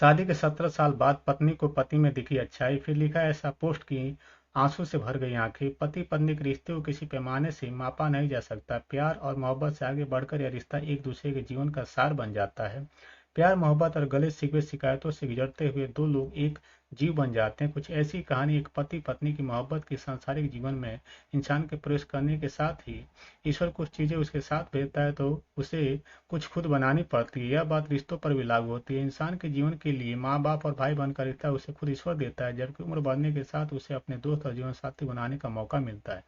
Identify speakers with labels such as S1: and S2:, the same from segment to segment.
S1: शादी के 17 साल बाद पत्नी को पति में दिखी अच्छाई, फिर लिखा ऐसा पोस्ट कि आंसू से भर गई आंखें। पति पत्नी के रिश्ते को किसी पैमाने से मापा नहीं जा सकता। प्यार और मोहब्बत से आगे बढ़कर यह रिश्ता एक दूसरे के जीवन का सार बन जाता है। प्यार मोहब्बत और गले शिकवे शिकायतों से गुजरते हुए दो लोग एक जीव बन जाते हैं। कुछ ऐसी कहानी एक पति पत्नी की मोहब्बत की सांसारिक जीवन में इंसान के प्रवेश करने के साथ ही ईश्वर कुछ चीजें उसके साथ भेजता है तो उसे कुछ खुद बनानी पड़ती है। यह बात रिश्तों पर भी लागू होती है। इंसान के जीवन के लिए माँ बाप और भाई बनकर रिश्ता उसे खुद ईश्वर देता है, जबकि उम्र बढ़ने के साथ उसे अपने दोस्त और जीवन साथी बनाने का मौका मिलता है।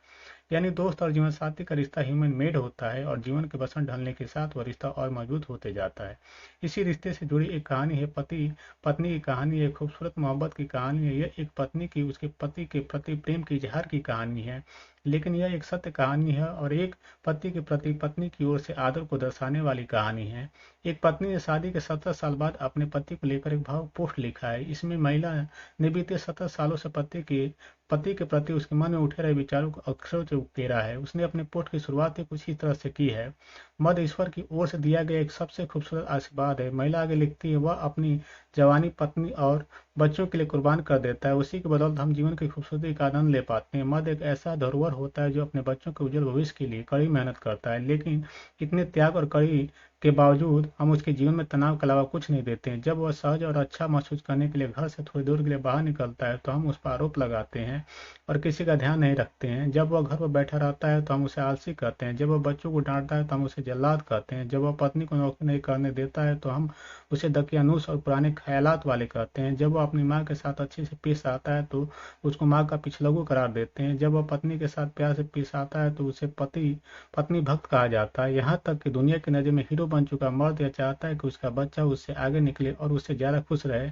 S1: यानी दोस्त और जीवन साथी का रिश्ता ह्यूमन मेड होता है और जीवन के बसंत ढलने के साथ वह रिश्ता और मजबूत होते जाता है। इसी रिश्ते से जुड़ी एक कहानी है पति पत्नी की कहानी है। खूबसूरत मोहब्बत की कहानी है। यह एक पत्नी की उसके पति के प्रति प्रेम की इजहार की कहानी है, लेकिन यह एक सत्य कहानी है और एक पति के प्रति पत्नी की ओर से आदर को दर्शाने वाली कहानी है। एक पत्नी ने शादी के 17 साल बाद अपने पति को लेकर एक भावुक पोस्ट लिखा है। इसमें महिला ने बीते 17 सालों से पति के प्रति उसके मन में उठे रहे विचारों को अक्षरों से उकेरा है। उसने अपने पोस्ट की शुरुआत ही कुछ इस तरह से की है। मध्य ईश्वर की ओर से दिया गया एक सबसे खूबसूरत आशीर्वाद है। महिला आगे लिखती है, वह अपनी जवानी पत्नी और बच्चों के लिए कुर्बान कर देता है। उसी के बदौलत हम जीवन की खूबसूरती का आनंद ले पाते हैं। मध्य एक ऐसा धरोहर होता है जो अपने बच्चों के उज्जवल भविष्य के लिए कड़ी मेहनत करता है, लेकिन इतने त्याग और कड़ी के बावजूद हम उसके जीवन में तनाव के अलावा कुछ नहीं देते हैं। जब वह सहज और अच्छा महसूस करने के लिए घर से थोड़ी दूर के लिए बाहर निकलता है तो हम उस पर आरोप लगाते हैं और किसी का ध्यान नहीं रखते हैं। जब वह घर पर बैठा रहता है तो हम उसे आलसी कहते हैं। जब वह बच्चों को डांटता है तो हम उसे जल्लाद कहते हैं। जब वह पत्नी को नौकरी नहीं करने देता है तो हम उसे दकियानूस और पुराने ख्यालात वाले कहते हैं। जब वह अपनी माँ के साथ अच्छे से पेश आता है तो उसको माँ का पिछलगू करार देते हैं। जब वह पत्नी के साथ प्यार से पेश आता है तो उसे पत्नी भक्त कहा जाता है। यहाँ तक कि दुनिया की नज़र में हीरो बन चुका मर्द यह चाहता है कि उसका बच्चा उससे आगे निकले और उससे ज्यादा खुश रहे।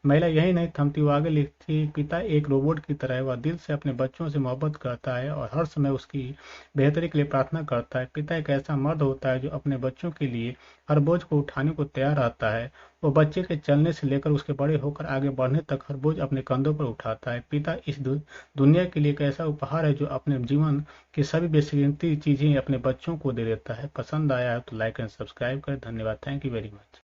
S1: महिला यही नहीं थमती, वो आगे लिखती, पिता एक रोबोट की तरह है। वह दिल से अपने बच्चों से मोहब्बत करता है और हर समय उसकी बेहतरी के लिए प्रार्थना करता है। पिता एक ऐसा मर्द होता है जो अपने बच्चों के लिए हर बोझ को उठाने को तैयार रहता है। वो बच्चे के चलने से लेकर उसके बड़े होकर आगे बढ़ने तक हर बोझ अपने कंधों पर उठाता है। पिता इस दुनिया के लिए एक ऐसा उपहार है जो अपने जीवन की सभी बेशकीमती चीजें अपने बच्चों को दे देता है। पसंद आया है तो लाइक एंड सब्सक्राइब करें। धन्यवाद। Thank you very much.